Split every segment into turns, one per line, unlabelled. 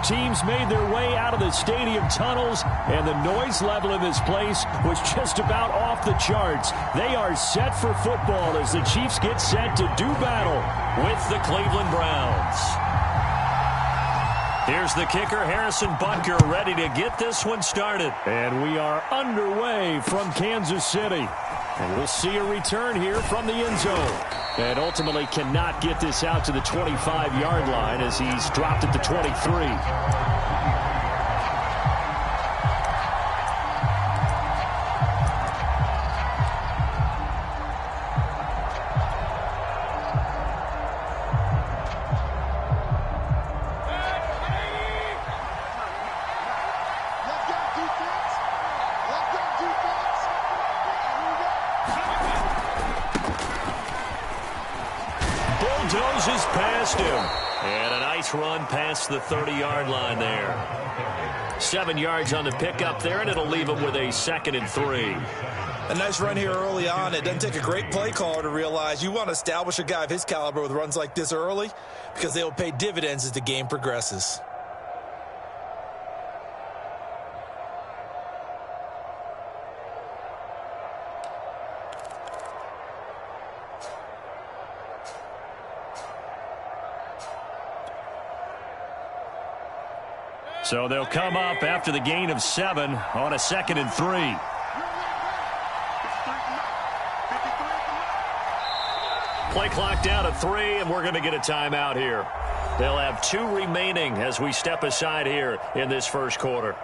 teams made their way out of the stadium tunnels, and the noise level in this place was just about off the charts. They are set for football as the Chiefs get set to do battle with the Cleveland Browns. Here's the kicker, Harrison Butker, ready to get this one started. And we are underway from Kansas City. And we'll see a return here from the end zone. And ultimately cannot get this out to the 25-yard line as he's dropped at the 23. Bulldozes past him. And a nice run past the 30-yard line there. 7 yards on the pickup there, and it'll leave him with a 2nd and 3.
A nice run here early on. It doesn't take a great play caller to realize you want to establish a guy of his caliber with runs like this early because they will pay dividends as the game progresses.
So they'll come up after the gain of 7 on a 2nd and 3. Play clock down to 3, and we're going to get a timeout here. They'll have 2 remaining as we step aside here in this first quarter.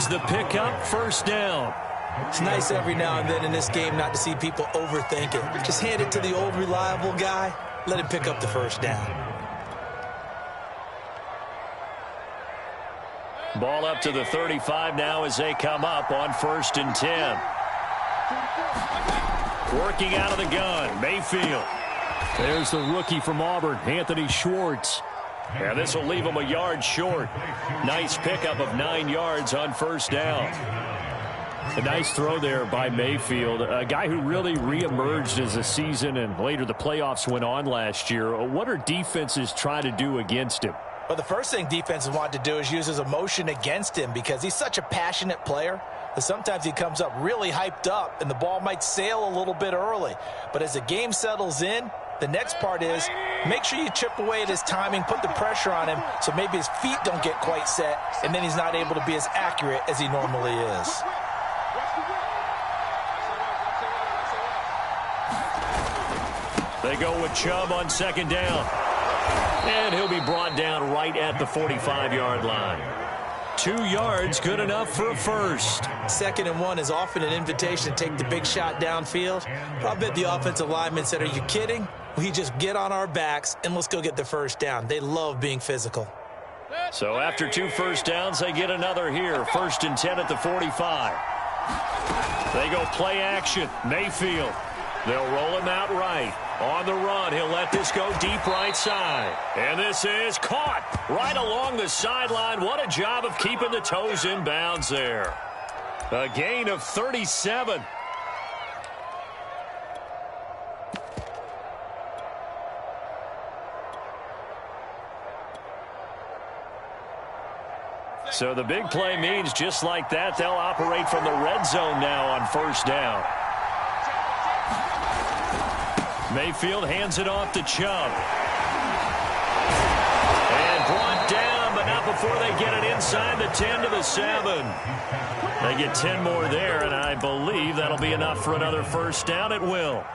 The pickup, first down.
It's nice every now and then in this game not to see people overthink it. Just hand it to the old reliable guy. Let him pick up the first down.
Ball up to the 35 now as they come up on 1st and 10. Working out of the gun, Mayfield. There's the rookie from Auburn, Anthony Schwartz. Yeah, this will leave him a yard short. Nice pickup of 9 yards on first down. A nice throw there by Mayfield, a guy who really reemerged as the season and later the playoffs went on last year. What are defenses trying to do against him?
Well, the first thing defenses want to do is use his emotion against him because he's such a passionate player that sometimes he comes up really hyped up and the ball might sail a little bit early. But as the game settles in, the next part is make sure you chip away at his timing, put the pressure on him so maybe his feet don't get quite set, and then he's not able to be as accurate as he normally is.
They go with Chubb on 2nd down. And he'll be brought down right at the 45-yard line. 2 yards, good enough for a first.
2nd and 1 is often an invitation to take the big shot downfield. I bet the offensive lineman said, are you kidding? We just get on our backs and let's go get the first down. They love being physical.
So after 2 first downs, they get another here. 1st and 10 at the 45. They go play action. Mayfield. They'll roll him out right. On the run, he'll let this go deep right side. And this is caught right along the sideline. What a job of keeping the toes in bounds there. A gain of 37. So the big play means just like that, they'll operate from the red zone now on first down. Mayfield hands it off to Chubb. And brought down, but not before they get it inside the 10 to the 7. They get 10 more there, and I believe that'll be enough for another first down. It will.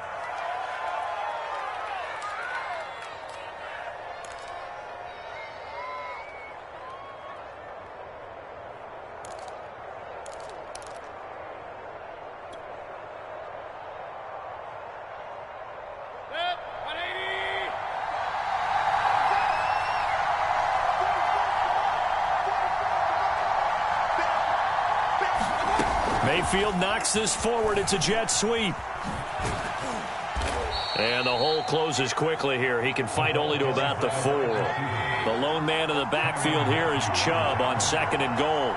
Mayfield knocks this forward. It's a jet sweep. And the hole closes quickly here. He can fight only to about the 4. The lone man in the backfield here is Chubb on 2nd and goal.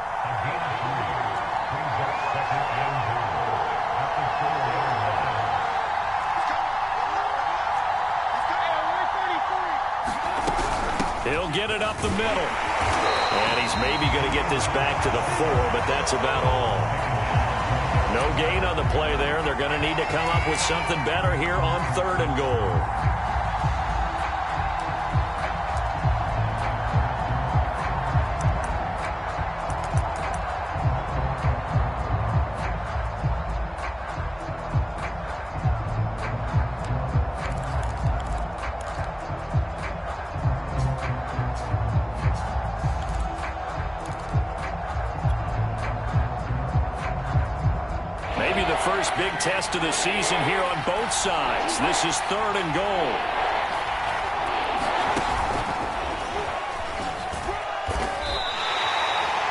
He'll get it up the middle. And he's maybe going to get this back to the 4, but that's about all. No gain on the play there. They're going to need to come up with something better here on 3rd and goal. First big test of the season here on both sides. This is 3rd and goal.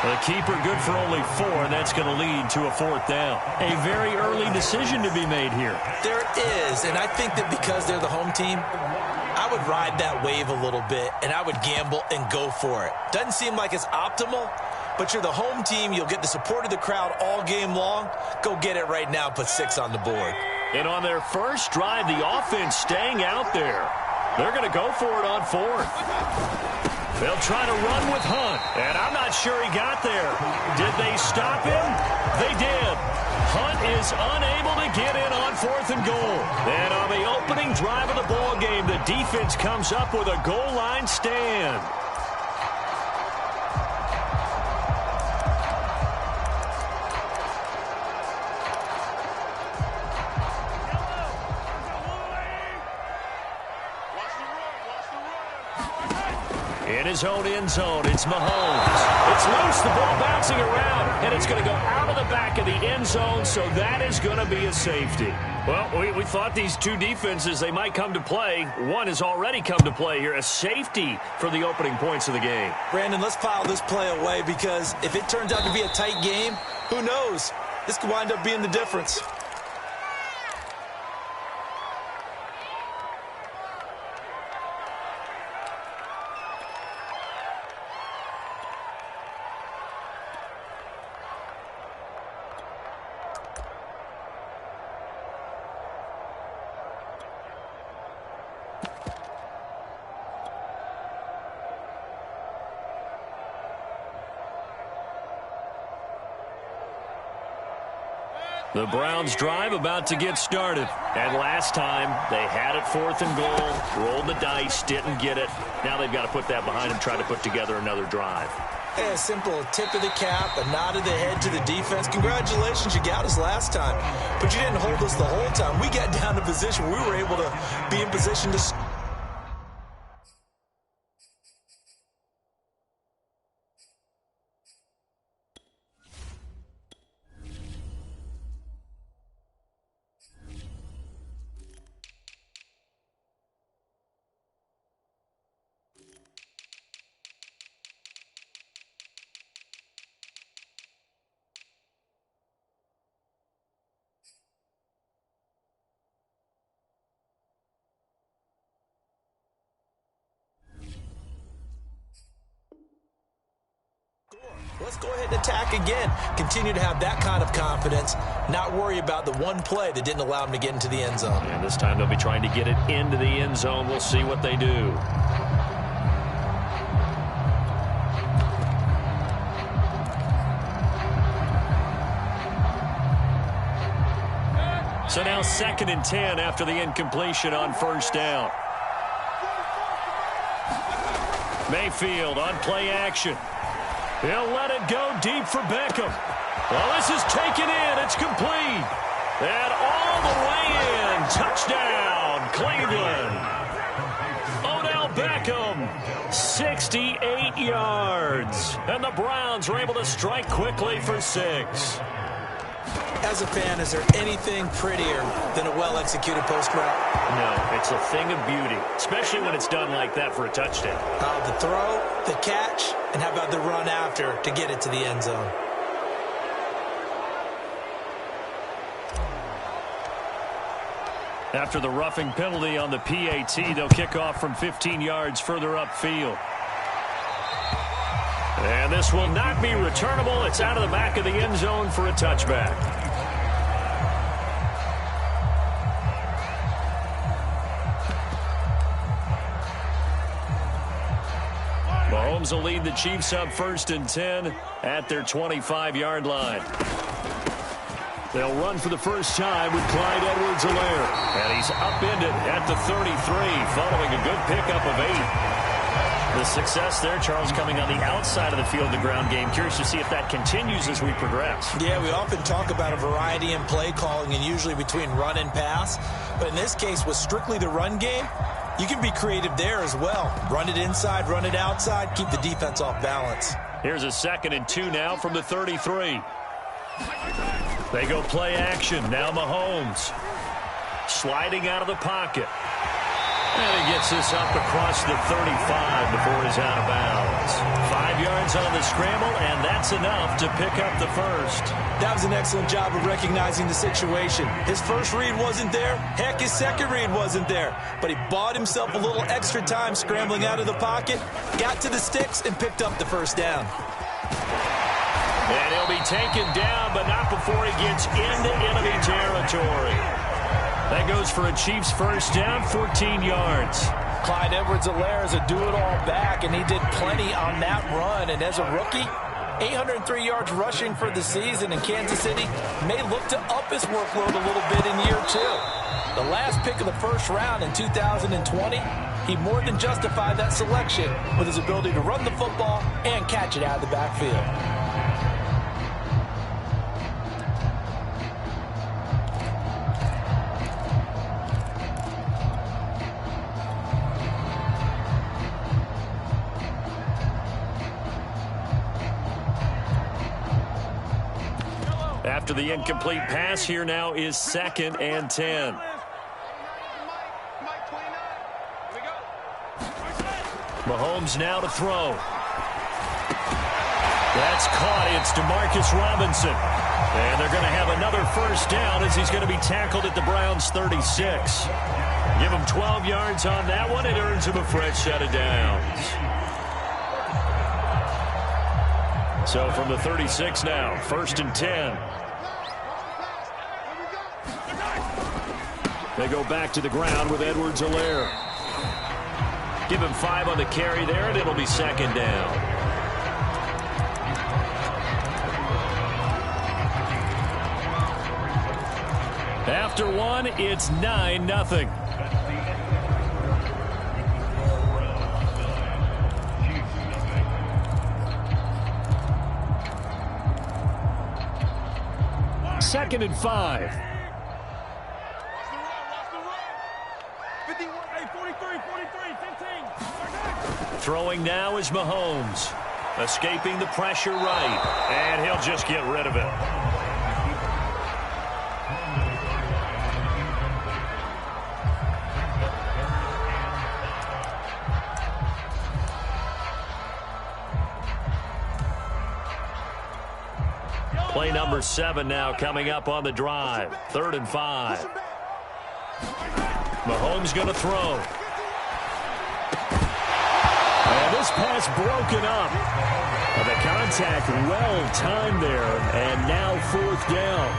The keeper good for only 4, and that's going to lead to a 4th down. A very early decision to be made here.
There is, and I think that because they're the home team, I would ride that wave a little bit, and I would gamble and go for it. Doesn't seem like it's optimal, but you're the home team. You'll get the support of the crowd all game long. Go get it right now. Put 6 on the board.
And on their first drive, the offense staying out there. They're going to go for it on 4th. They'll try to run with Hunt. And I'm not sure he got there. Did they stop him? They did. Hunt is unable to get in on 4th and goal. And on the opening drive of the ball game, the defense comes up with a goal line stand. In his own end zone, it's Mahomes. It's loose, the ball bouncing around, and it's going to go out of the back of the end zone, so that is going to be a safety. Well, we thought these two defenses, they might come to play. One has already come to play here, a safety for the opening points of the game.
Brandon, let's file this play away because if it turns out to be a tight game, who knows? This could wind up being the difference.
The Browns drive about to get started. And last time, they had it 4th and goal, rolled the dice, didn't get it. Now they've got to put that behind them, try to put together another drive.
Hey, a simple tip of the cap, a nod of the head to the defense. Congratulations, you got us last time. But you didn't hold us the whole time. We got down to position where we were able to be in position to... Let's go ahead and attack again. Continue to have that kind of confidence. Not worry about the one play that didn't allow them to get into the end zone.
And this time they'll be trying to get it into the end zone. We'll see what they do. So now 2nd and 10 after the incompletion on 1st down. Mayfield on play action. He'll let it go deep for Beckham. Well, this is taken in. It's complete. And all the way in. Touchdown, Cleveland. Odell Beckham, 68 yards. And the Browns are able to strike quickly for 6.
As a fan, is there anything prettier than a well-executed post route?
No, it's a thing of beauty, especially when it's done like that for a touchdown.
The throw, the catch, and how about the run after to get it to the end zone?
After the roughing penalty on the PAT, they'll kick off from 15 yards further upfield. And this will not be returnable. It's out of the back of the end zone for a touchback. Mahomes will lead the Chiefs up 1st and 10 at their 25-yard line. They'll run for the first time with Clyde Edwards-Helaire. And he's upended at the 33 following a good pickup of 8. The success there, Charles, coming on the outside of the field, the ground game. Curious to see if that continues as we progress.
Yeah, we often talk about a variety in play calling and usually between run and pass. But in this case, with strictly the run game, you can be creative there as well. Run it inside, run it outside, keep the defense off balance.
Here's a 2nd and 2 now from the 33. They go play action. Now Mahomes sliding out of the pocket. And he gets this up across the 35 before he's out of bounds. 5 yards on the scramble, and that's enough to pick up the first.
That was an excellent job of recognizing the situation. His first read wasn't there. Heck, his second read wasn't there. But he bought himself a little extra time scrambling out of the pocket, got to the sticks, and picked up the first down.
And he'll be taken down, but not before he gets into enemy territory. That goes for a Chiefs first down, 14 yards.
Clyde Edwards-Helaire is a do-it-all back, and he did plenty on that run. And as a rookie, 803 yards rushing for the season, and Kansas City may look to up his workload a little bit in year 2. The last pick of the first round in 2020, he more than justified that selection with his ability to run the football and catch it out of the backfield.
After the incomplete pass, here now is 2nd and 10. Mahomes now to throw. That's caught. It's DeMarcus Robinson. And they're going to have another first down as he's going to be tackled at the Browns' 36. Give him 12 yards on that one. It earns him a fresh set of downs. So from the 36 now, 1st and 10. They go back to the ground with Edwards-Helaire. Give him 5 on the carry there, and it'll be 2nd down. After 1, it's 9-0. Second and 5. Throwing now is Mahomes. Escaping the pressure right. And he'll just get rid of it. Play number 7 now coming up on the drive. 3rd and 5. Mahomes going to throw. And this pass broken up. The contact well timed there, and now 4th down.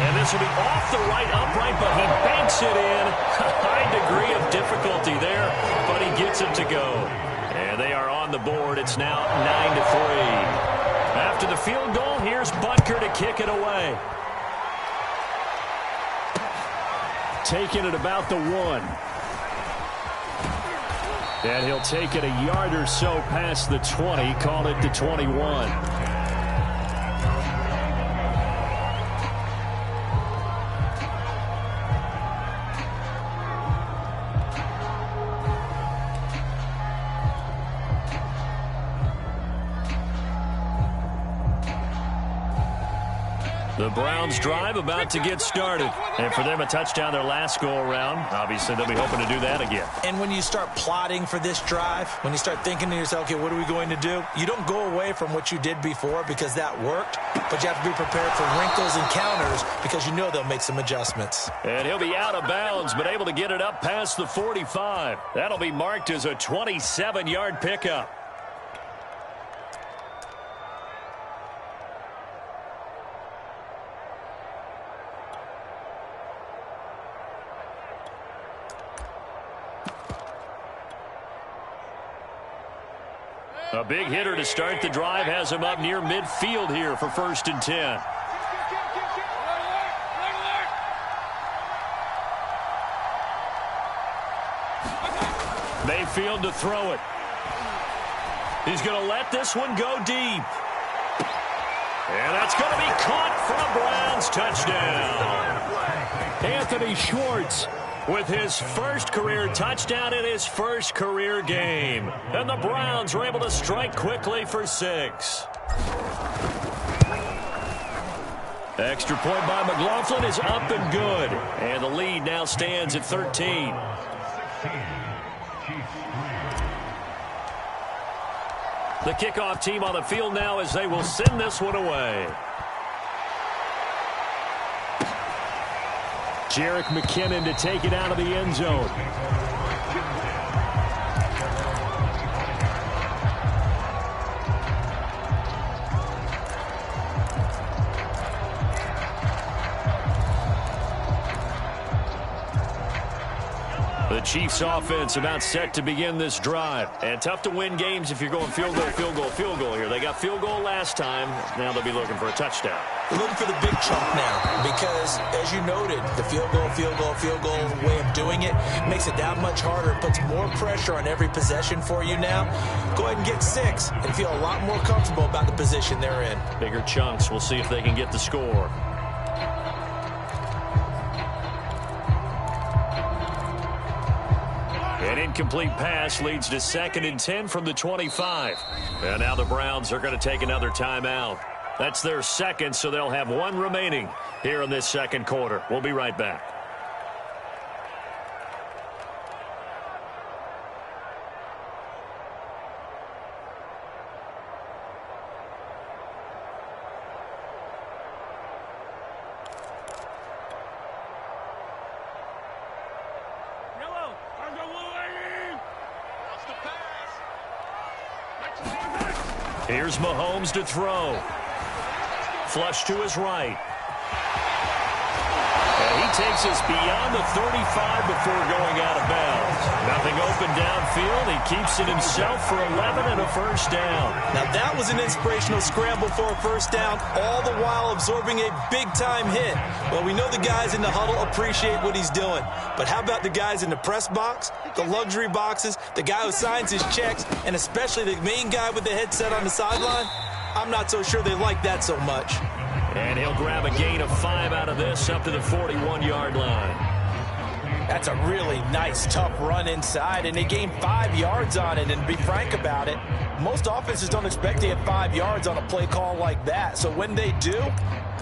And this will be off the right upright, but he banks it in. A high degree of difficulty there, but he gets it to go. And they are on the board. It's now 9-3. After the field goal, here's Butker to kick it away. Taking it about the 1. And he'll take it a yard or so past the 20, call it the 21. The Browns drive about to get started. And for them, a touchdown their last go-around. Obviously, they'll be hoping to do that again.
And when you start plotting for this drive, when you start thinking to yourself, okay, what are we going to do? You don't go away from what you did before because that worked, but you have to be prepared for wrinkles and counters because you know they'll make some adjustments.
And he'll be out of bounds, but able to get it up past the 45. That'll be marked as a 27-yard pickup. A big hitter to start the drive has him up near midfield here for 1st and 10. Mayfield to throw it. He's going to let this one go deep. And that's going to be caught for a Browns touchdown. Anthony Schwartz with his first career touchdown in his first career game. And the Browns are able to strike quickly for 6. Extra point by McLaughlin is up and good. And the lead now stands at 13. The kickoff team on the field now as they will send this one away. Jerick McKinnon to take it out of the end zone. The Chiefs offense about set to begin this drive. And tough to win games if you're going field goal, field goal, field goal here. They got field goal last time. Now they'll be looking for a touchdown.
They're looking for the big chunk now because, as you noted, the field goal way of doing it makes it that much harder. It puts more pressure on every possession for you now. Go ahead and get 6 and feel a lot more comfortable about the position they're in.
Bigger chunks. We'll see if they can get the score. An incomplete pass leads to 2nd and 10 from the 25. And now the Browns are going to take another timeout. That's their second, so they'll have 1 remaining here in this second quarter. We'll be right back. Here's Mahomes to throw. Flush to his right. And he takes us beyond the 35 before going out of bounds. Nothing open downfield. He keeps it himself for 11 and a first down.
Now that was an inspirational scramble for a first down, all the while absorbing a big-time hit. Well, we know the guys in the huddle appreciate what he's doing. But how about the guys in the press box, the luxury boxes, the guy who signs his checks, and especially the main guy with the headset on the sideline? I'm not so sure they like that so much.
And he'll grab a gain of 5 out of this up to the 41-yard line.
That's a really nice, tough run inside, and they gained 5 yards on it. And to be frank about it, most offenses don't expect to get 5 yards on a play call like that. So when they do,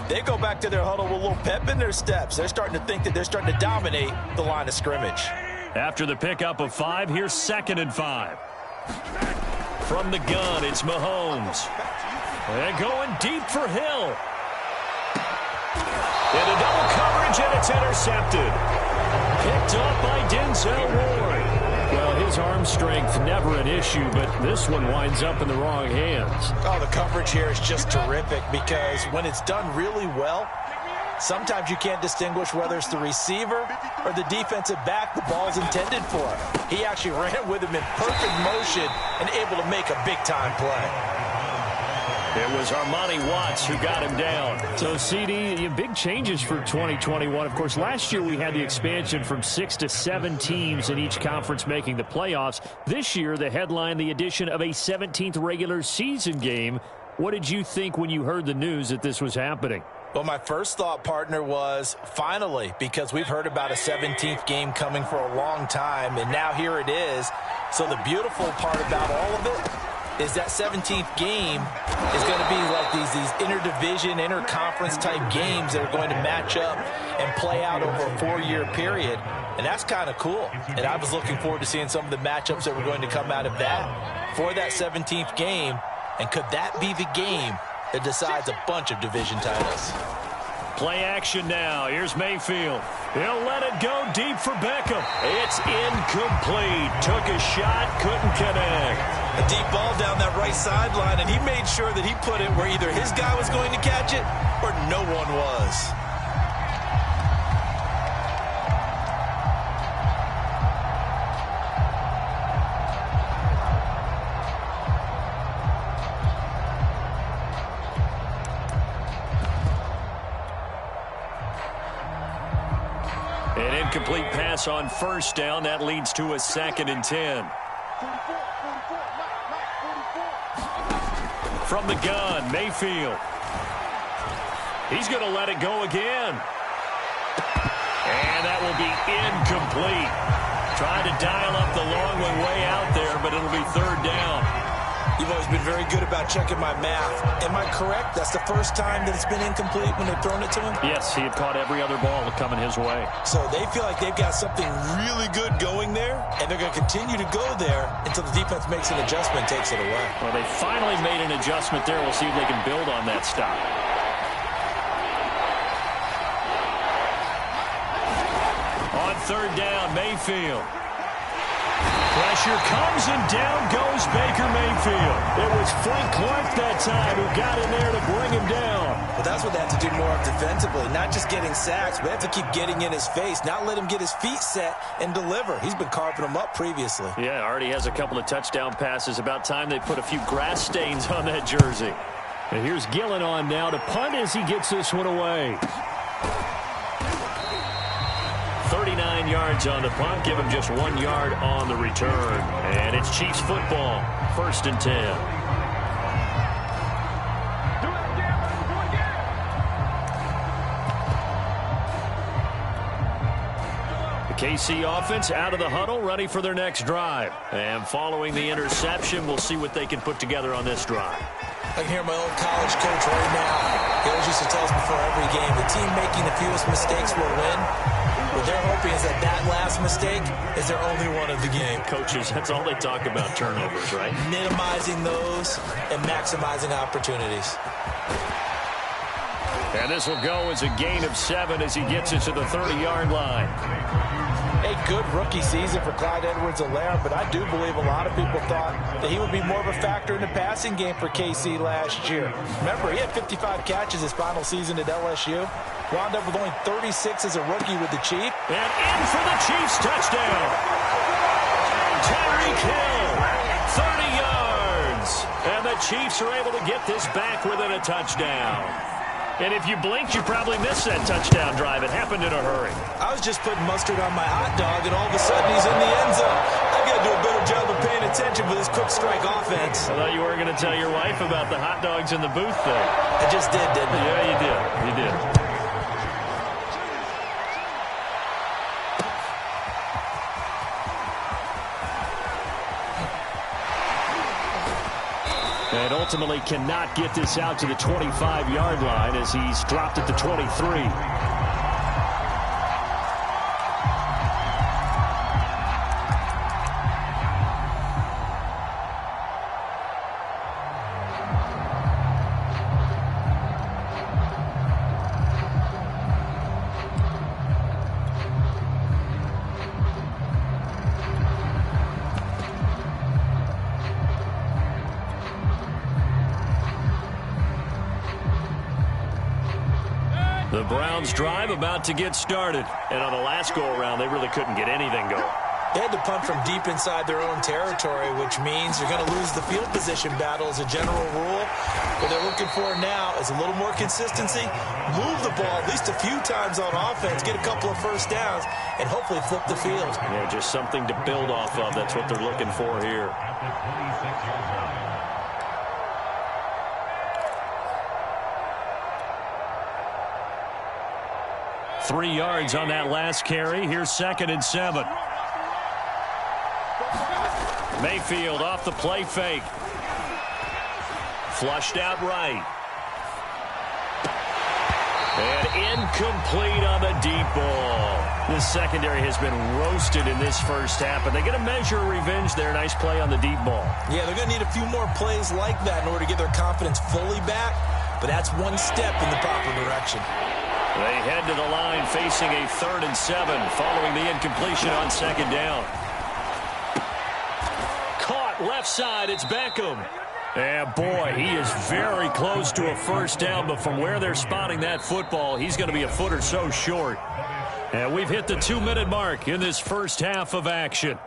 they go back to their huddle with a little pep in their steps. They're starting to think that they're starting to dominate the line of scrimmage.
After the pickup of 5, here's 2nd and 5. From the gun, it's Mahomes. And going deep for Hill. And a double coverage, and it's intercepted. Picked up by Denzel Ward. Well, his arm strength never an issue, but this one winds up in the wrong hands.
Oh, the coverage here is just terrific because when it's done really well, sometimes you can't distinguish whether it's the receiver or the defensive back the ball's intended for. He actually ran with him in perfect motion and able to make a big-time play.
It was Armani Watts who got him down. So, CD, big changes for 2021. Of course, last year we had the expansion from 6 to 7 teams in each conference making the playoffs. This year, the headline, the addition of a 17th regular season game. What did you think when you heard the news that this was happening?
Well, my first thought, partner, was finally, because we've heard about a 17th game coming for a long time, and now here it is. So the beautiful part about all of it, is that 17th game is going to be like these interdivision, interconference type games that are going to match up and play out over a 4-year period. And that's kind of cool. And I was looking forward to seeing some of the matchups that were going to come out of that for that 17th game. And could that be the game that decides a bunch of division titles?
Play action now. Here's Mayfield. He'll let it go deep for Beckham. It's incomplete. Took a shot, couldn't connect.
A deep ball down that right sideline, and he made sure that he put it where either his guy was going to catch it or no one was.
An incomplete pass on first down. That leads to a 2nd and 10. From the gun, Mayfield. He's going to let it go again. And that will be incomplete. Tried to dial up the long one way out there, but it'll be 3rd down.
You've always been very good about checking my math. Am I correct? That's the first time that it's been incomplete when they've thrown it to him?
Yes, he had caught every other ball coming his way.
So they feel like they've got something really good going there, and they're going to continue to go there until the defense makes an adjustment and takes it away.
Well, they finally made an adjustment there. We'll see if they can build on that stop. On 3rd down, Mayfield. Pressure comes, and down goes Baker Mayfield. It was Frank Clark that time who got in there to bring him down.
Well, that's what they have to do more of defensively, not just getting sacks, but they have to keep getting in his face, not let him get his feet set and deliver. He's been carving them up previously.
Yeah, already has a couple of touchdown passes. About time they put a few grass stains on that jersey. And here's Gillen on now to punt as he gets this one away. 39 yards on the punt. Give him just 1 yard on the return. And it's Chiefs football. 1st and 10. The KC offense out of the huddle, ready for their next drive. And following the interception, we'll see what they can put together on this drive.
I can hear my old college coach right now. He always used to tell us before every game, the team making the fewest mistakes will win. What they're hoping is that that last mistake is their only one of the game.
Coaches, that's all they talk about, turnovers, right?
Minimizing those and maximizing opportunities.
And this will go as a gain of 7 as he gets it to the 30-yard line.
A good rookie season for Clyde Edwards-Helaire, but I do believe a lot of people thought that he would be more of a factor in the passing game for KC last year. Remember, he had 55 catches his final season at LSU. Wound up with only 36 as a rookie with the Chiefs.
And in for the Chiefs touchdown. Tyreek Hill, 30 yards. And the Chiefs are able to get this back within a touchdown. And if you blinked, you probably missed that touchdown drive. It happened in a hurry.
I was just putting mustard on my hot dog, and all of a sudden he's in the end zone. I got to do a better job of paying attention for this quick strike offense.
I thought you were going to tell your wife about the hot dogs in the booth there.
I just did, didn't I?
Yeah, you did. You did. And ultimately cannot get this out to the 25-yard line as he's dropped at the 23. The Browns drive about to get started. And on the last go-around, they really couldn't get anything going.
They had to punt from deep inside their own territory, which means you're going to lose the field position battle as a general rule. What they're looking for now is a little more consistency, move the ball at least a few times on offense, get a couple of first downs, and hopefully flip the field.
Yeah, just something to build off of. That's what they're looking for here. Three yards on that last carry. Here's 2nd and 7. Mayfield off the play fake. Flushed out right. And incomplete on the deep ball. The secondary has been roasted in this first half, and they get a measure of revenge there. Nice play on the deep ball.
Yeah, they're going to need a few more plays like that in order to get their confidence fully back, but that's one step in the proper direction.
They head to the line facing a 3rd and 7 following the incompletion on 2nd down. Caught left side. It's Beckham. And boy, he is very close to a first down, but from where they're spotting that football, he's going to be a foot or so short. And we've hit the 2-minute mark in this first half of action.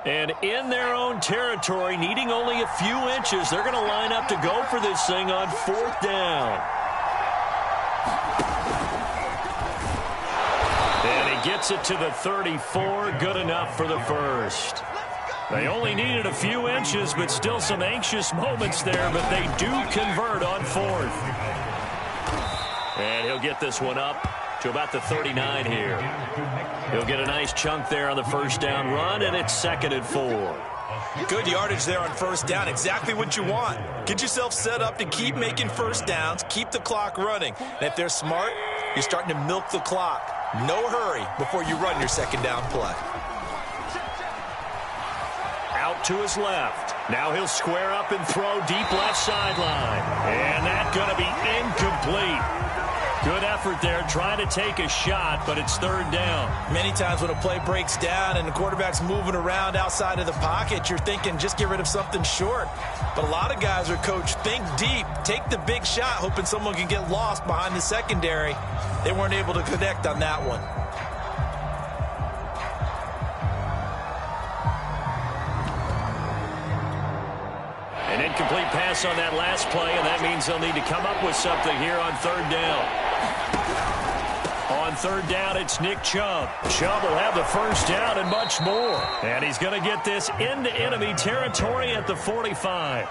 And in their own territory, needing only a few inches, they're going to line up to go for this thing on 4th down. And he gets it to the 34. Good enough for the first. They only needed a few inches, but still some anxious moments there, but they do convert on 4th. And he'll get this one up to about the 39 here. He'll get a nice chunk there on the first down run, and it's 2nd and 4.
Good yardage there on first down. Exactly what you want. Get yourself set up to keep making first downs, keep the clock running. And if they're smart, you're starting to milk the clock. No hurry before you run your 2nd down play.
Out to his left. Now he'll square up and throw deep left sideline. And that's going to be incomplete. Good effort there, trying to take a shot, but it's 3rd down.
Many times when a play breaks down and the quarterback's moving around outside of the pocket, you're thinking just get rid of something short. But a lot of guys are coached, think deep, take the big shot, hoping someone can get lost behind the secondary. They weren't able to connect on that one.
An incomplete pass on that last play, and that means they'll need to come up with something here on 3rd down. On 3rd down, it's Nick Chubb. Chubb will have the first down and much more. And he's going to get this into enemy territory at the 45.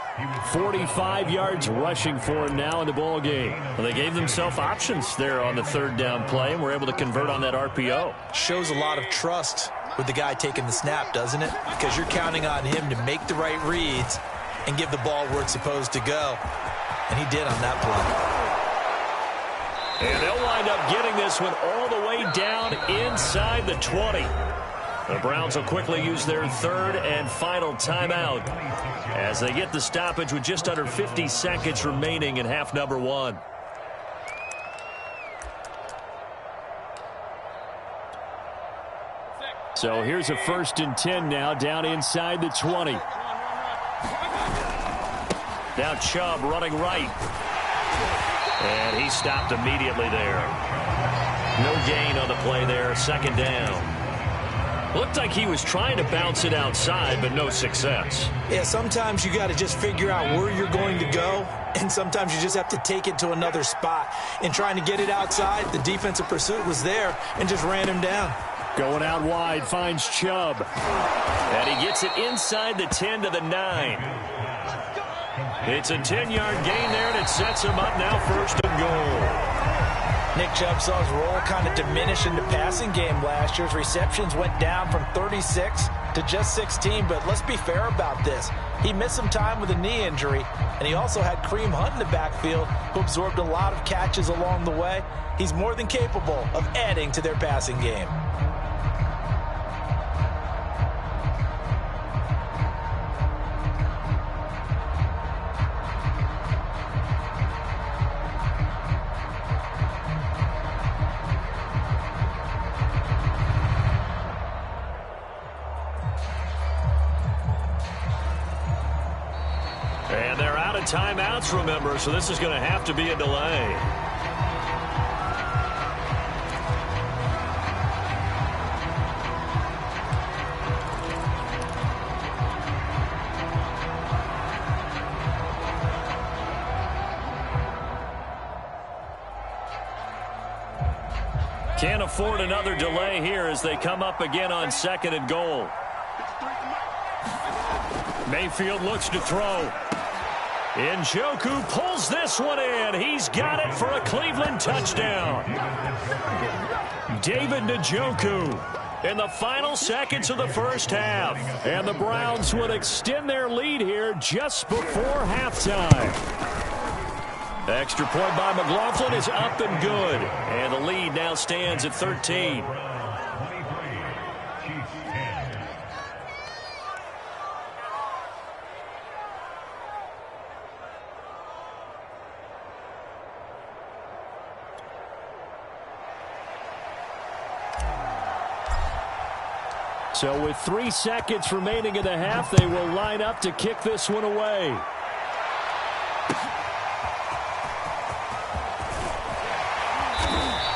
45 yards rushing for him now in the ball game. Well, they gave themselves options there on the 3rd down play, and were able to convert on that RPO.
Shows a lot of trust with the guy taking the snap, doesn't it? Because you're counting on him to make the right reads and give the ball where it's supposed to go. And he did on that play.
And they'll wind up getting this one all the way down inside the 20. The Browns will quickly use their 3rd and final timeout as they get the stoppage with just under 50 seconds remaining in half number 1. So here's a 1st and 10 now down inside the 20. Now Chubb running right. And he stopped immediately there. No gain on the play there. 2nd down. Looked like he was trying to bounce it outside, but no success.
Yeah, sometimes you got to just figure out where you're going to go, and sometimes you just have to take it to another spot. In trying to get it outside, the defensive pursuit was there and just ran him down.
Going out wide, finds Chubb. And he gets it inside the 10 to the 9. It's a 10-yard gain there, and it sets him up now 1st and goal.
Nick Chubb saw his role kind of diminish in the passing game last year. His receptions went down from 36 to just 16, but let's be fair about this. He missed some time with a knee injury, and he also had Kareem Hunt in the backfield, who absorbed a lot of catches along the way. He's more than capable of adding to their passing game.
And they're out of timeouts, remember, so this is going to have to be a delay. Can't afford another delay here as they come up again on 2nd and goal. Mayfield looks to throw. Njoku pulls this one in. He's got it for a Cleveland touchdown. David Njoku in the final seconds of the first half. And the Browns would extend their lead here just before halftime. Extra point by McLaughlin is up and good. And the lead now stands at 13. So with 3 seconds remaining in the half, they will line up to kick this one away.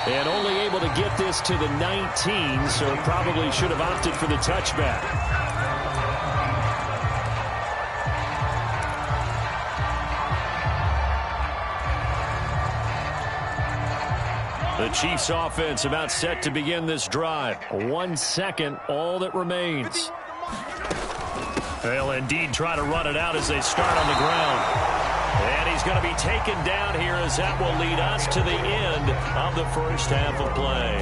And only able to get this to the 19, so probably should have opted for the touchback. The Chiefs offense about set to begin this drive. 1 second, all that remains. They'll indeed try to run it out as they start on the ground. And he's going to be taken down here as that will lead us to the end of the first half of play.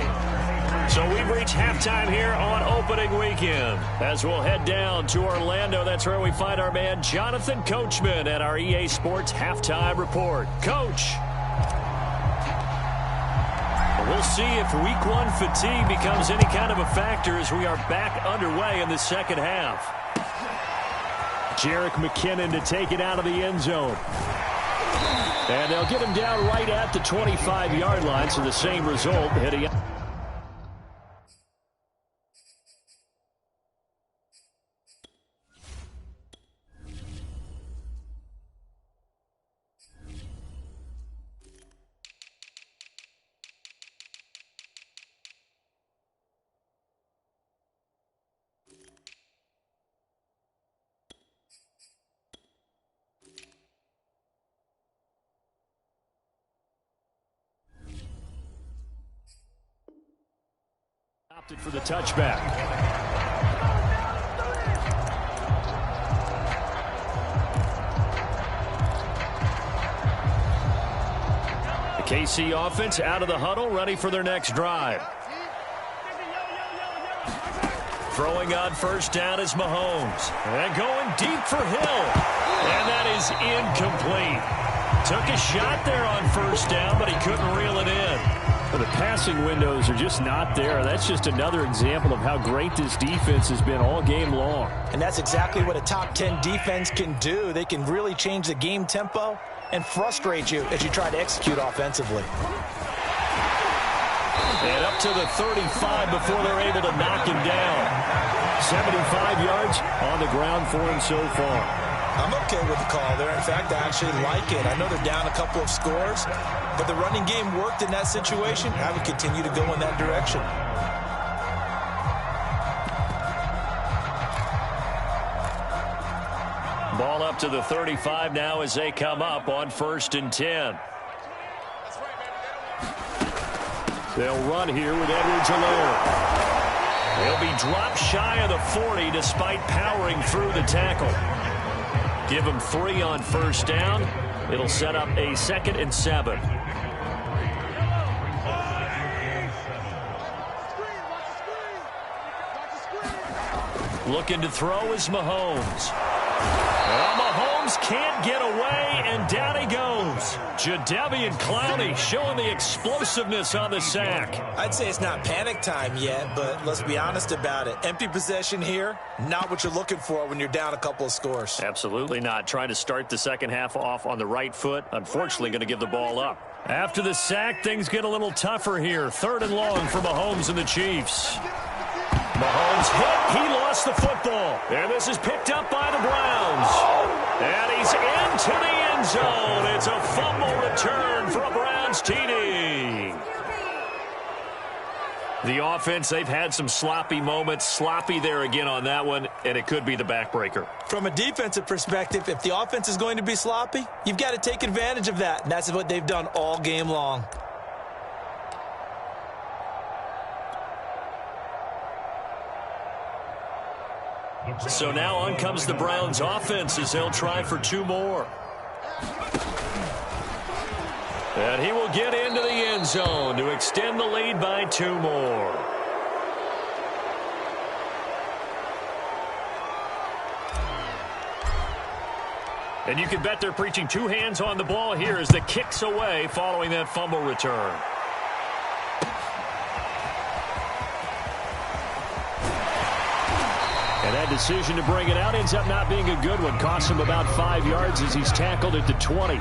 So we've reached halftime here on opening weekend. As we'll head down to Orlando, that's where we find our man Jonathan Coachman at our EA Sports Halftime Report. Coach. We'll see if week 1 fatigue becomes any kind of a factor as we are back underway in the second half. Jerick McKinnon to take it out of the end zone. And they'll get him down right at the 25-yard line, so the same result heading up. Opted for the touchback. The KC offense out of the huddle, ready for their next drive. Throwing on first down is Mahomes. And going deep for Hill. And that is incomplete. Took a shot there on first down, but he couldn't reel it in. The passing windows are just not there. That's just another example of how great this defense has been all game long. And that's exactly what a top 10 defense can do. They can really change the game tempo and frustrate you as you try to execute offensively. And up to the 35 before they're able to knock him down. 75 yards on the ground for him so far.
I'm okay with the call there. In fact, I actually like it. I know they're down a couple of scores, but the running game worked in that situation. I would continue to go in that direction.
Ball up to the 35 now as they come up on 1st and 10. They'll run here with Edwards-Helaire. They'll be dropped shy of the 40 despite powering through the tackle. Give them 3 on first down. It'll set up a 2nd and 7. Looking to throw is Mahomes. Well, Mahomes can't get away, and down he goes. Jadeveon Clowney showing the explosiveness on the sack.
I'd say it's not panic time yet, but let's be honest about it. Empty possession here, not what you're looking for when you're down a couple of scores.
Absolutely not. Trying to start the second half off on the right foot. Unfortunately, going to give the ball up. After the sack, things get a little tougher here. 3rd and long for Mahomes and the Chiefs. Mahomes hit. He lost the football. And this is picked up by the Browns. And he's into the end zone. It's a fumble return for a Browns TD. The offense, they've had some sloppy moments. Sloppy there again on that one, and it could be the backbreaker.
From a defensive perspective, if the offense is going to be sloppy, you've got to take advantage of that. And that's what they've done all game long.
So now on comes the Browns offense as they'll try for 2 more. And he will get into the end zone to extend the lead by 2 more. And you can bet they're preaching 2 hands on the ball here as the kick's away following that fumble return. And that decision to bring it out ends up not being a good one. Costs him about 5 yards as he's tackled at the 20.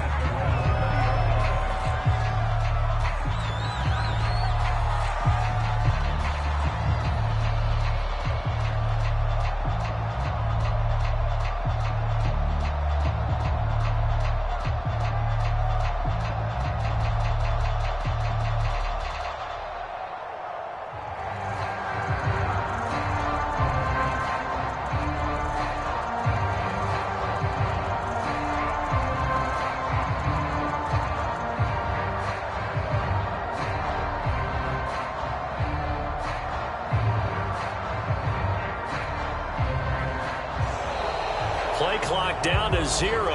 Play clock down to 0,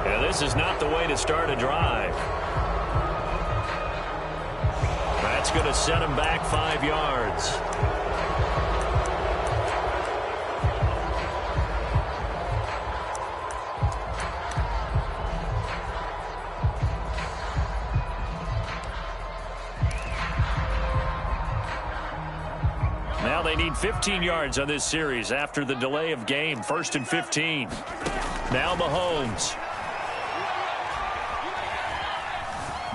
and this is not the way to start a drive. That's going to set him back 5 yards. Now they need 15 yards on this series after the delay of game. 1st and 15. Now Mahomes.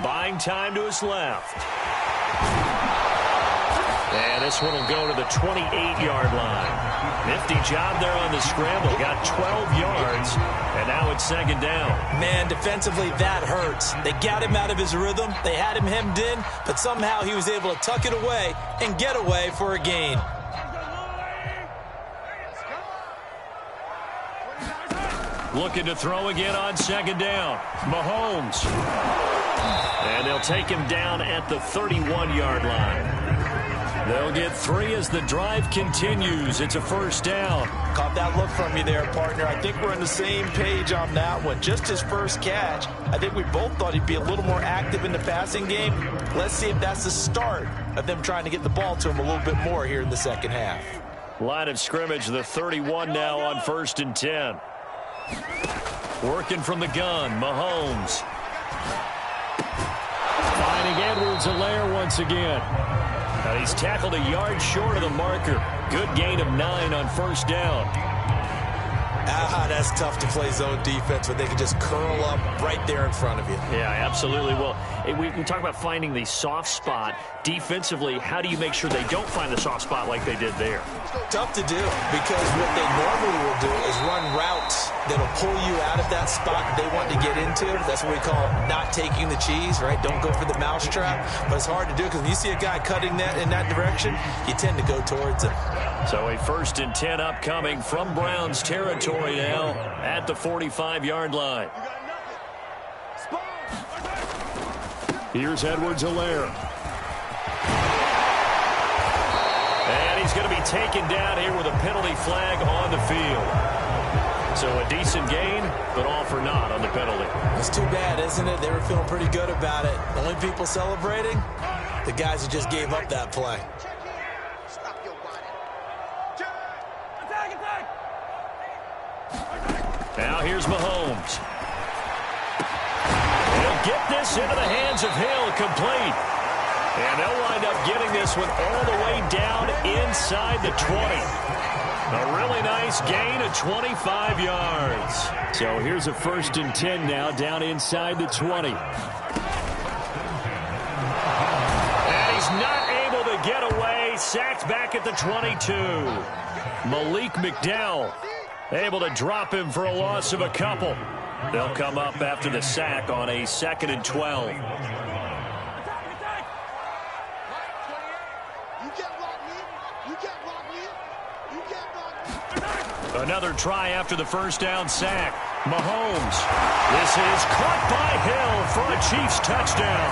Buying time to his left. And this one will go to the 28-yard line. Nifty job there on the scramble. Got 12 yards, and now it's 2nd down.
Man, defensively, that hurts. They got him out of his rhythm. They had him hemmed in, but somehow he was able to tuck it away and get away for a gain.
Looking to throw again on 2nd down. Mahomes. And they'll take him down at the 31-yard line. They'll get 3 as the drive continues. It's a 1st down.
Caught that look from you there, partner. I think we're on the same page on that one. Just his first catch. I think we both thought he'd be a little more active in the passing game. Let's see if that's the start of them trying to get the ball to him a little bit more here in the second half.
Line of scrimmage, the 31 now on 1st and 10. Working from the gun, Mahomes. Finding Edwards-Helaire once again. And he's tackled a yard short of the marker. Good gain of 9 on 1st down.
That's tough to play zone defense when they can just curl up right there in front of you.
Yeah, absolutely. Well, we talk about finding the soft spot. Defensively, how do you make sure they don't find the soft spot like they did there?
Tough to do, because what they normally will do is run routes that'll pull you out of that spot they want to get into. That's what we call not taking the cheese, right? Don't go for the mousetrap. But it's hard to do because when you see a guy cutting that in that direction, you tend to go towards him.
So a 1st and 10 upcoming from Browns territory now at the 45-yard line. Here's Edwards-Helaire. And he's going to be taken down here with a penalty flag on the field. So a decent gain, but all for naught on the penalty.
It's too bad, isn't it? They were feeling pretty good about it. The only people celebrating, the guys who just gave up that play.
Now here's Mahomes. He'll get this into the hands of Hill, complete. And they'll wind up getting this one all the way down inside the 20. A really nice gain of 25 yards. So here's a 1st and 10 now down inside the 20. And he's not able to get away. Sacked back at the 22. Malik McDowell able to drop him for a loss of a couple. They'll come up after the sack on a 2nd and 12. Another try after the 1st down sack. Mahomes. This is caught by Hill for a Chiefs touchdown.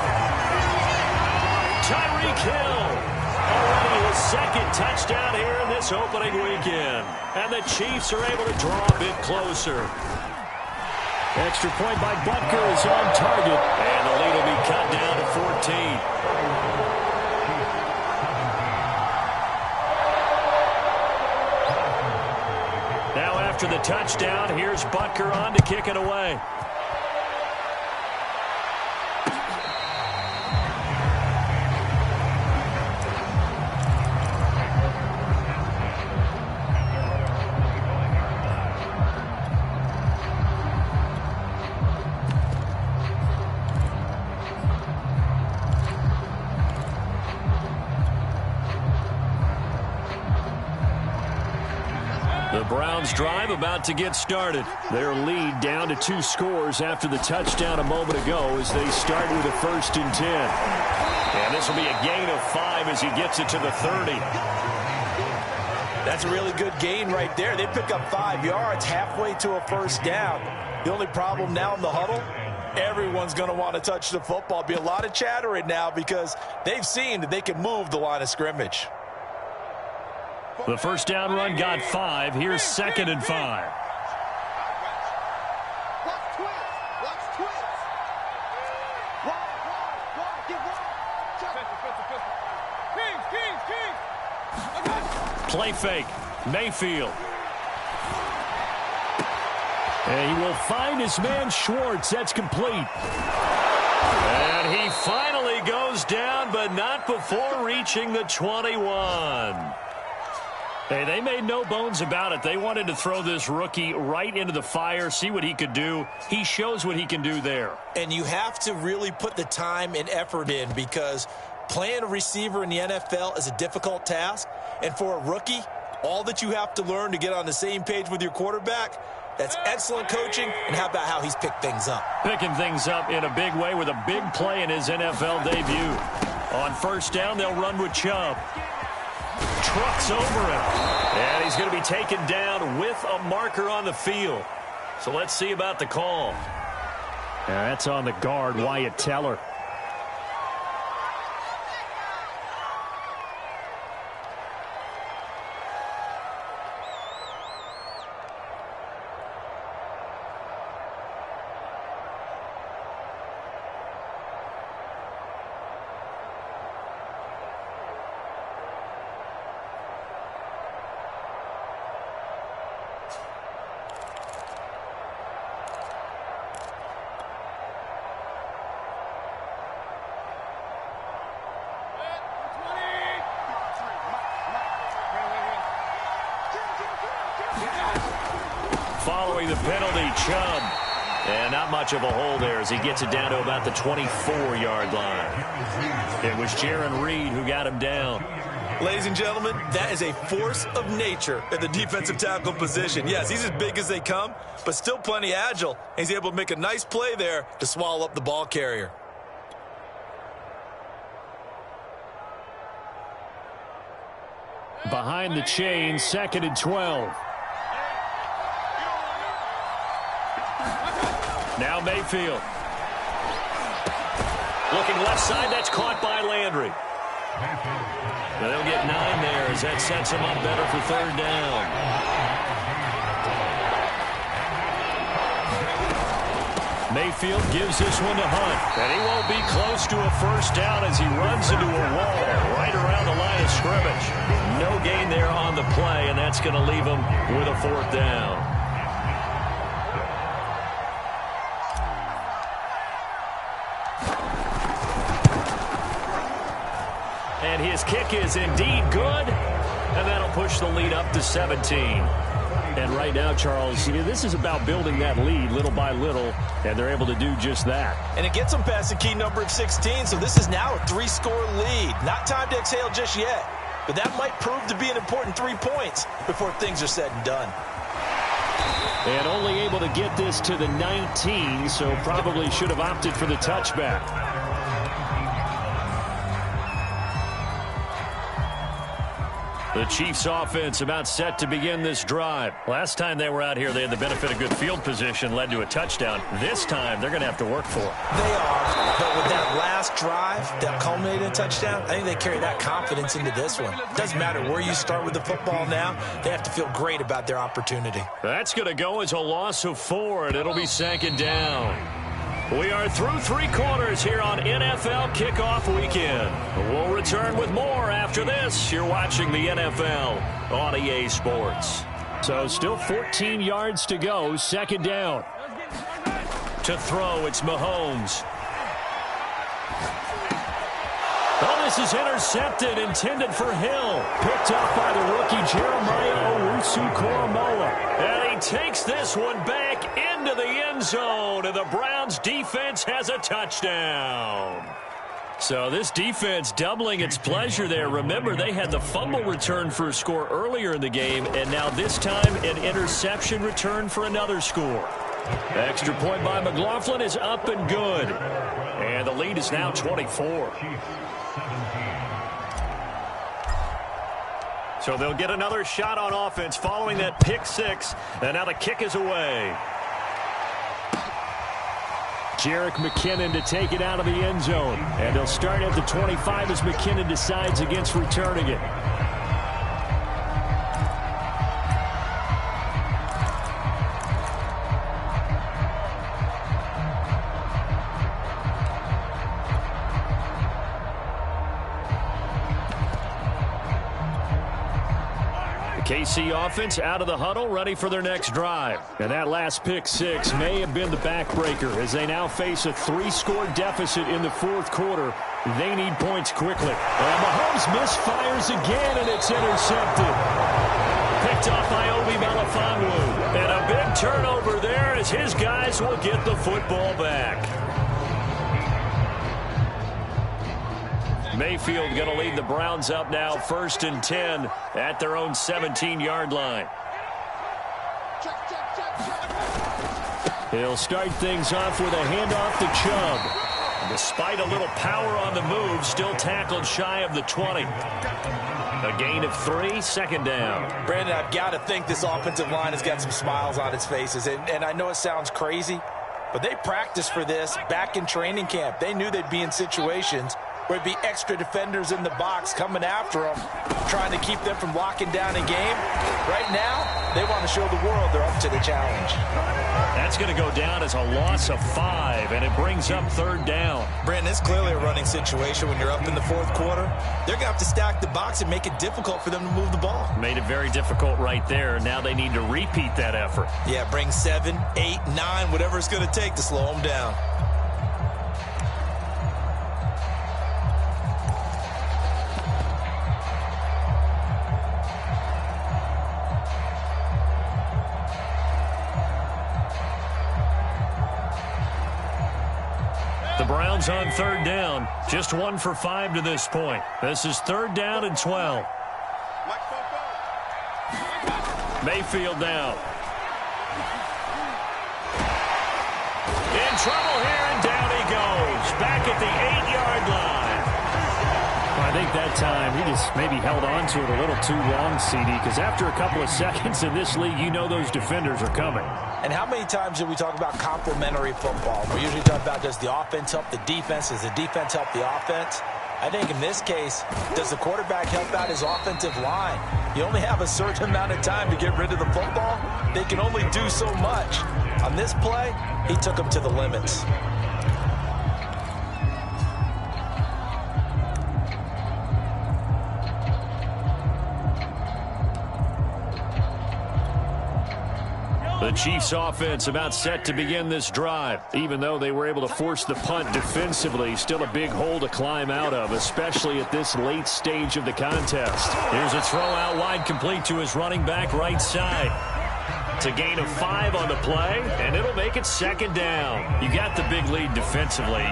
Tyreek Hill. Already his 2nd touchdown here in this opening weekend. And the Chiefs are able to draw a bit closer. Extra point by Butker is on target. And the lead will be cut down after the touchdown. Here's Butker on to kick it away. The Browns drive about to get started. Their lead down to 2 scores after the touchdown a moment ago as they start with a 1st and 10. And this will be a gain of 5 as he gets it to the 30.
That's a really good gain right there. They pick up 5 yards halfway to a 1st down. The only problem now in the huddle, everyone's going to want to touch the football. Be a lot of chattering now because they've seen that they can move the line of scrimmage.
The 1st down run got 5. Here's 2nd and 5. Play fake. Mayfield. And he will find his man Schwartz. That's complete. And he finally goes down, but not before reaching the 21. Hey, they made no bones about it. They wanted to throw this rookie right into the fire, see what he could do. He shows what he can do there.
And you have to really put the time and effort in because playing a receiver in the NFL is a difficult task. And for a rookie, all that you have to learn to get on the same page with your quarterback, that's excellent coaching. And how about how he's picked things up?
Picking things up in a big way with a big play in his NFL debut. On 1st down, they'll run with Chubb. Trucks over him. And he's going to be taken down with a marker on the field. So let's see about the call. That's on the guard, Wyatt Teller. Following the penalty, Chubb. And not much of a hole there as he gets it down to about the 24-yard line. It was Jaron Reed who got him down.
Ladies and gentlemen, that is a force of nature at the defensive tackle position. Yes, he's as big as they come, but still plenty agile. He's able to make a nice play there to swallow up the ball carrier.
Behind the chain, 2nd and 12. Now Mayfield. Looking left side, that's caught by Landry. They'll get 9 there as that sets him up better for 3rd down. Mayfield gives this one to Hunt. And he won't be close to a 1st down as he runs into a wall right around the line of scrimmage. No gain there on the play, and that's going to leave him with a 4th down. And his kick is indeed good, and that'll push the lead up to 17. And right now, Charles, this is about building that lead little by little, and they're able to do just that.
And it gets them past the key number of 16, so this is now a 3-score lead. Not time to exhale just yet, but that might prove to be an important 3 points before things are said and done.
And only able to get this to the 19, so probably should have opted for the touchback. The Chiefs offense about set to begin this drive. Last time they were out here, they had the benefit of good field position, led to a touchdown. This time, they're going to have to work for it.
They are, but with that last drive that culminated in a touchdown, I think they carry that confidence into this one. It doesn't matter where you start with the football now. They have to feel great about their opportunity.
That's going to go as a loss of 4, and it'll be 2nd down. We are through 3 quarters here on NFL Kickoff Weekend. We'll return with more after this. You're watching the NFL on EA Sports. So still 14 yards to go. Second down. To throw, it's Mahomes. Oh, this is intercepted, intended for Hill. Picked up by the rookie Jeremiah Owusu-Koramoah. And he takes this one back into the end zone, and the Browns defense has a touchdown. So this defense doubling its pleasure there. Remember, they had the fumble return for a score earlier in the game, and now this time an interception return for another score. Extra point by McLaughlin is up and good. And the lead is now 24. So they'll get another shot on offense following that pick six. And now the kick is away. Jerick McKinnon to take it out of the end zone. And they'll start at the 25 as McKinnon decides against returning it. KC offense out of the huddle, ready for their next drive. And that last pick six may have been the backbreaker as they now face a 3-score deficit in the fourth quarter. They need points quickly. And Mahomes misfires again, and it's intercepted. Picked off by Obi Melifonwu. And a big turnover there as his guys will get the football back. Mayfield going to lead the Browns up now, 1st and 10 at their own 17-yard line. He'll start things off with a handoff to Chubb. Despite a little power on the move, still tackled shy of the 20. A gain of 3, 2nd down.
Brandon, I've got to think this offensive line has got some smiles on its faces. And I know it sounds crazy, but they practiced for this back in training camp. They knew they'd be in situations where it'd be extra defenders in the box coming after them, trying to keep them from locking down a game. Right now, they want to show the world they're up to the challenge.
That's going to go down as a loss of 5, and it brings up 3rd down.
Brandon, it's clearly a running situation when you're up in the 4th quarter. They're going to have to stack the box and make it difficult for them to move the ball.
Made it very difficult right there. Now they need to repeat that effort.
Yeah, bring 7, 8, 9, whatever it's going to take to slow them down.
The Browns on 3rd down. Just 1 for 5 to this point. This is 3rd down and 12. Mayfield now. In trouble here, and down he goes. Back at the 8-yard line. I think that time he just maybe held on to it a little too long, CD, because after a couple of seconds in this league, you know those defenders are coming.
And how many times do we talk about complementary football? We usually talk about, does the offense help the defense? Does the defense help the offense? I think in this case, does the quarterback help out his offensive line? You only have a certain amount of time to get rid of the football. They can only do so much. On this play, he took them to the limits.
The Chiefs offense about set to begin this drive. Even though they were able to force the punt defensively, still a big hole to climb out of, especially at this late stage of the contest. Here's a throw out wide, complete to his running back right side. It's a gain of 5 on the play, and it'll make it 2nd down. You got the big lead defensively.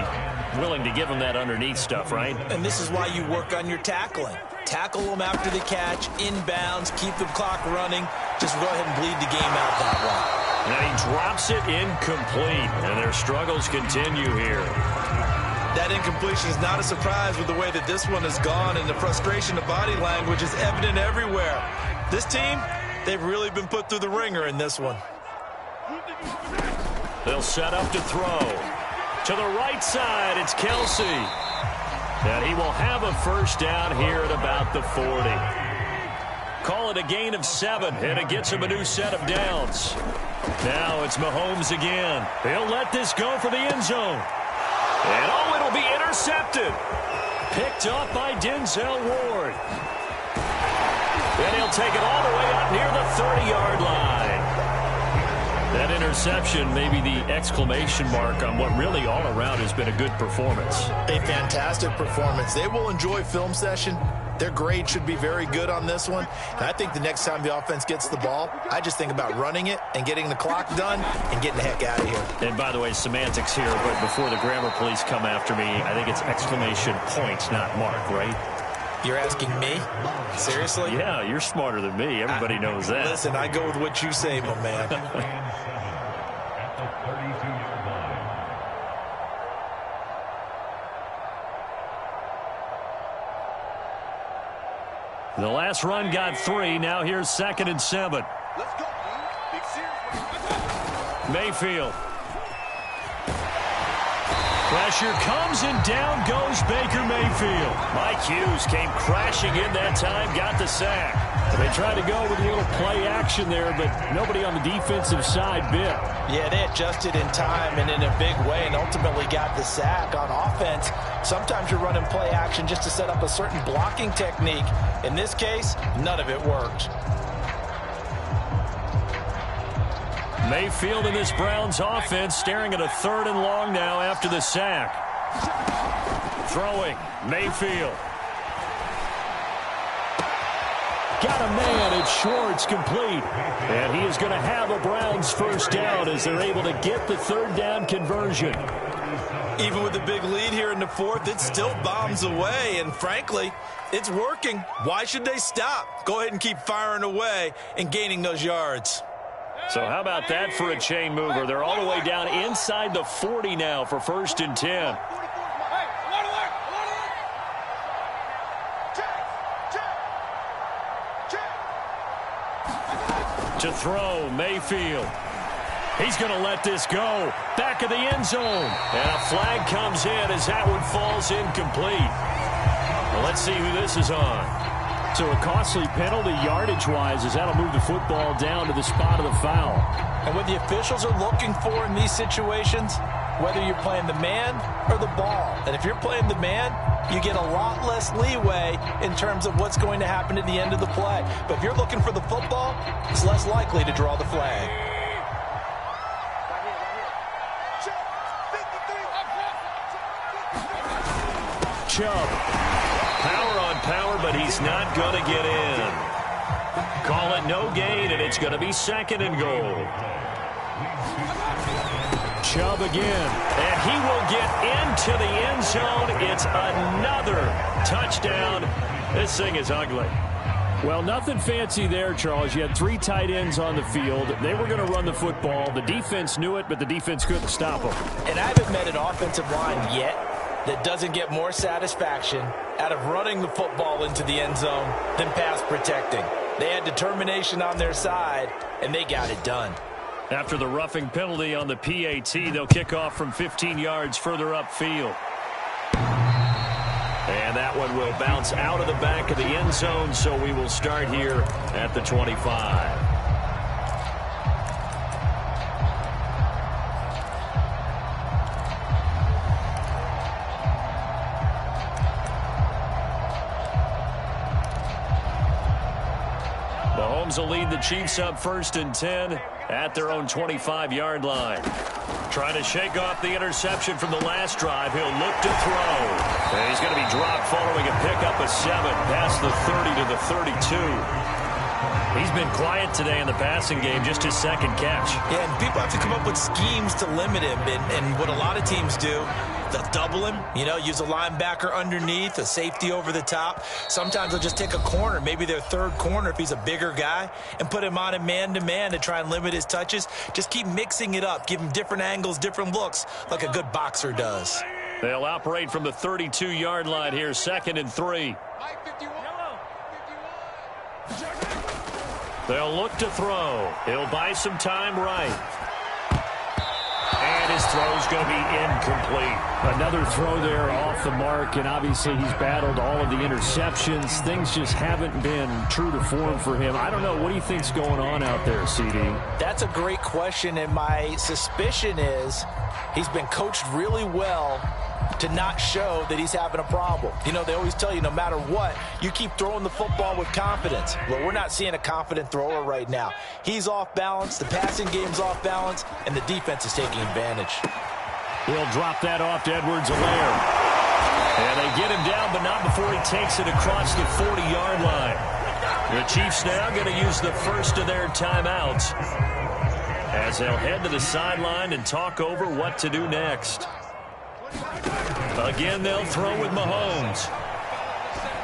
Willing to give them that underneath stuff, right?
And this is why you work on your tackling. Tackle them after the catch, inbounds, keep the clock running. Just go ahead and bleed the game out that way.
And he drops it incomplete, and their struggles continue here.
That incompletion is not a surprise with the way that this one has gone, and the frustration of body language is evident everywhere. This team, they've really been put through the ringer in this one.
They'll set up to throw. To the right side, it's Kelsey. And he will have a 1st down here at about the 40. Call it a gain of 7, and it gets him a new set of downs. Now it's Mahomes again. He'll let this go for the end zone. And oh, it'll be intercepted. Picked up by Denzel Ward. And he'll take it all the way up near the 30-yard line. That interception may be the exclamation mark on what really all around has been a good performance.
A fantastic performance. They will enjoy film session. Their grade should be very good on this one. And I think the next time the offense gets the ball, I just think about running it and getting the clock done and getting the heck out of here.
And by the way, semantics here, but before the grammar police come after me, I think it's exclamation point, not mark, right?
You're asking me? Seriously?
Yeah, you're smarter than me. Everybody knows that.
Listen, I go with what you say, my man.
The last run got 3. Now here's 2nd and 7.
Let's go, Big
Mayfield. Pressure comes and down goes Baker Mayfield. Mike Hughes came crashing in that time, got the sack. They tried to go with a little play action there, but nobody on the defensive side bit.
Yeah, they adjusted in time and in a big way and ultimately got the sack. On offense, sometimes you're running play action just to set up a certain blocking technique. In this case, none of it worked.
Mayfield in this Browns offense staring at a 3rd and long now after the sack. Throwing, Mayfield. Got a man, it's Schwartz, complete. And he is going to have a Browns first down as they're able to get the 3rd down conversion.
Even with the big lead here in the 4th, it still bombs away. And frankly, it's working. Why should they stop? Go ahead and keep firing away and gaining those yards.
So how about that for a chain mover? They're all the way down inside the 40 now for 1st and 10. To throw, Mayfield. He's going to let this go. Back of the end zone. And a flag comes in as that one falls incomplete. Well, let's see who this is on. So a costly penalty yardage-wise as that'll move the football down to the spot of the foul.
And what the officials are looking for in these situations, whether you're playing the man or the ball. And if you're playing the man, you get a lot less leeway in terms of what's going to happen at the end of the play. But if you're looking for the football, it's less likely to draw the flag.
Chubb. Power on power, but he's not going to get in. Call it no gain, and it's going to be 2nd and goal. Chubb again, and he will get into the end zone. It's another touchdown. This thing is ugly. Well, nothing fancy there, Charles. You had 3 tight ends on the field. They were going to run the football. The defense knew it, but the defense couldn't stop them.
And I haven't met an offensive line yet that doesn't get more satisfaction out of running the football into the end zone than pass protecting. They had determination on their side, and they got it done.
After the roughing penalty on the PAT, they'll kick off from 15 yards further upfield. And that one will bounce out of the back of the end zone, so we will start here at the 25. Mahomes will lead the Chiefs up 1st and 10 at their own 25-yard line. Trying to shake off the interception from the last drive. He'll look to throw. And he's going to be dropped following a pickup of 7 past the 30 to the 32. He's been quiet today in the passing game, just his 2nd catch.
Yeah, and people have to come up with schemes to limit him. And what a lot of teams do, they'll double him, use a linebacker underneath, a safety over the top. Sometimes they'll just take a corner, maybe their 3rd corner if he's a bigger guy, and put him on a man-to-man to try and limit his touches. Just keep mixing it up, give him different angles, different looks, like a good boxer does.
They'll operate from the 32-yard line here, 2nd and 3. They'll look to throw. He'll buy some time right. And his throw's going to be incomplete.
Another throw there off the mark, and obviously he's battled all of the interceptions. Things just haven't been true to form for him. I don't know. What do you think's going on out there, CD?
That's a great question, and my suspicion is He's been coached really well to not show that he's having a problem. You know, they always tell you no matter what, you keep throwing the football with confidence. Well, we're not seeing a confident thrower right now. He's off balance, the passing game's off balance, and the defense is taking advantage.
He'll drop that off to Edwards-Helaire. And they get him down, but not before he takes it across the 40-yard line. The Chiefs now going to use the first of their timeouts as they'll head to the sideline and talk over what to do next. Again, they'll throw with Mahomes.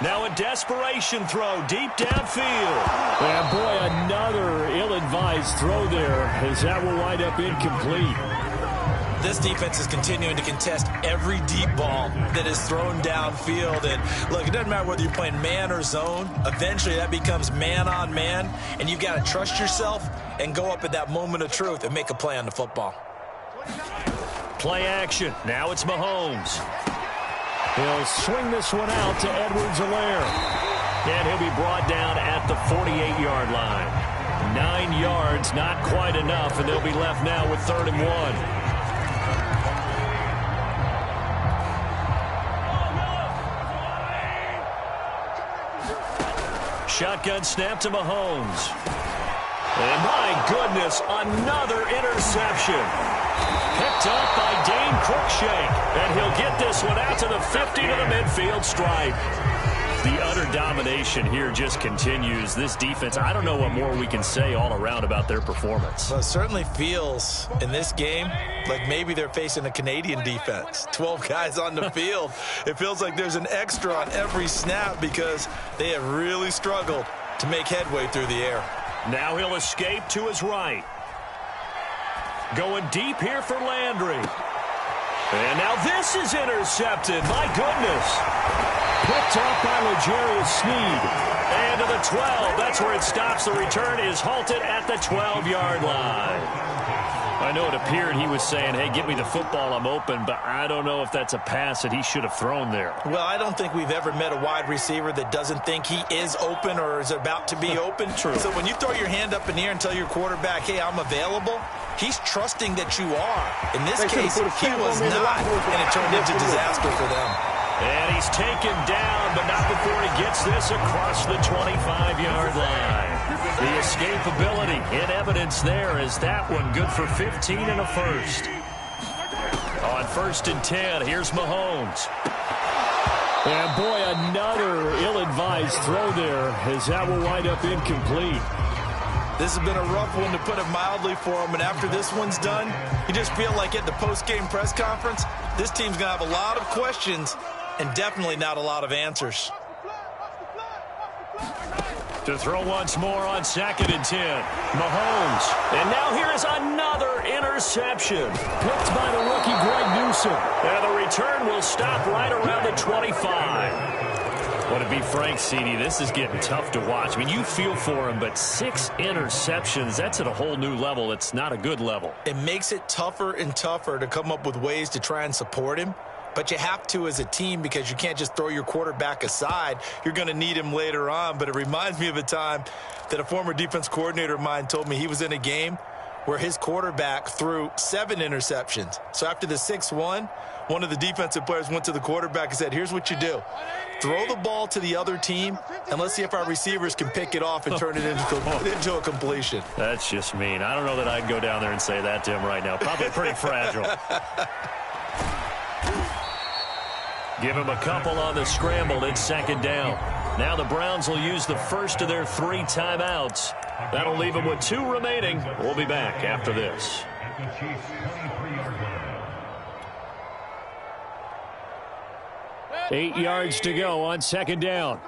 Now a desperation throw deep downfield.
And boy, another ill-advised throw there as that will wind up incomplete.
This defense is continuing to contest every deep ball that is thrown downfield. And look, it doesn't matter whether you're playing man or zone. Eventually that becomes man on man, and you've got to trust yourself and go up at that moment of truth and make a play on the football.
Play action. Now it's Mahomes.
He'll swing this one out to Edwards-Helaire.
And he'll be brought down at the 48-yard line. 9 yards, not quite enough, and they'll be left now with 3rd and 1. Shotgun snap to Mahomes. And my goodness, another interception. Picked up by Dane Cruikshank. And he'll get this one out to the 50 to the midfield stripe. The utter domination here just continues. This defense, I don't know what more we can say all around about their performance.
Well, it certainly feels in this game like maybe they're facing a Canadian defense. 12 guys on the field. It feels like there's an extra on every snap because they have really struggled to make headway through the air.
Now he'll escape to his right. Going deep here for Landry. And now this is intercepted. My goodness.
Picked off by L'Jarius Sneed.
And to the 12. That's where it stops. The return is halted at the 12-yard line. I know it appeared he was saying, hey, give me the football, I'm open, but I don't know if that's a pass that he should have thrown there.
Well, I don't think we've ever met a wide receiver that doesn't think he is open or is about to be open.
True.
So when you throw your hand up in the air and tell your quarterback, hey, I'm available, he's trusting that you are. In this case, he was not, and it turned into disaster for them.
And he's taken down, but not before he gets this across the 25-yard line. The escapability in evidence there as that one good for 15 and a first. On 1st and 10, here's Mahomes.
And boy, another ill-advised throw there as that will wind up incomplete.
This has been a rough one, to put it mildly, for him. And after this one's done, you just feel like at the post-game press conference, this team's going to have a lot of questions and definitely not a lot of answers.
To throw once more on 2nd and 10. Mahomes. And now here is another interception.
Picked by the rookie Greg Newsome.
And the return will stop right around the 25. Well, to be frank, CD, this is getting tough to watch. I mean, you feel for him, but 6 interceptions, that's at a whole new level. It's not a good level.
It makes it tougher and tougher to come up with ways to try and support him. But you have to as a team because you can't just throw your quarterback aside. You're going to need him later on. But it reminds me of a time that a former defense coordinator of mine told me he was in a game where his quarterback threw 7 interceptions. So after the 6th one of the defensive players went to the quarterback and said, here's what you do. Throw the ball to the other team, and let's see if our receivers can pick it off and turn it into a completion.
That's just mean. I don't know that I'd go down there and say that to him right now. Probably pretty fragile. Give him a couple on the scramble. It's 2nd down. Now the Browns will use the first of their 3 timeouts. That'll leave them with 2 remaining. We'll be back after this.
Eight yards to go on 2nd down.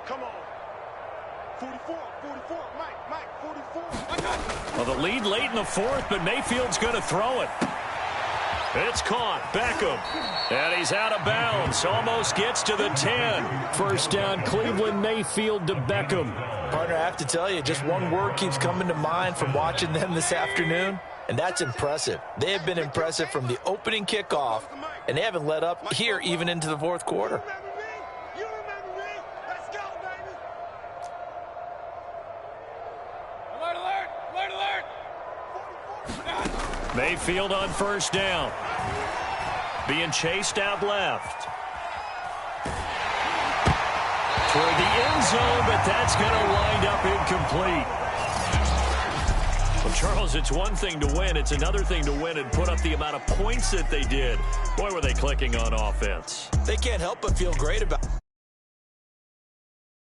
Come on. 44, Mike, 44.
Well, the lead late in the 4th, but Mayfield's going to throw it. It's caught. Beckham. And he's out of bounds. Almost gets to the 10.
1st down, Cleveland. Mayfield to Beckham.
Partner, I have to tell you, just one word keeps coming to mind from watching them this afternoon, and that's impressive. They have been impressive from the opening kickoff, and they haven't let up here even into the 4th quarter.
You remember me? Let's go, baby. Alert, alert, alert, alert.
Mayfield on first down. Being chased out left. Toward the end zone, but that's going to wind up incomplete. Well, Charles, it's one thing to win. It's another thing to win and put up the amount of points that they did. Boy, were they clicking on offense.
They can't help but feel great about it.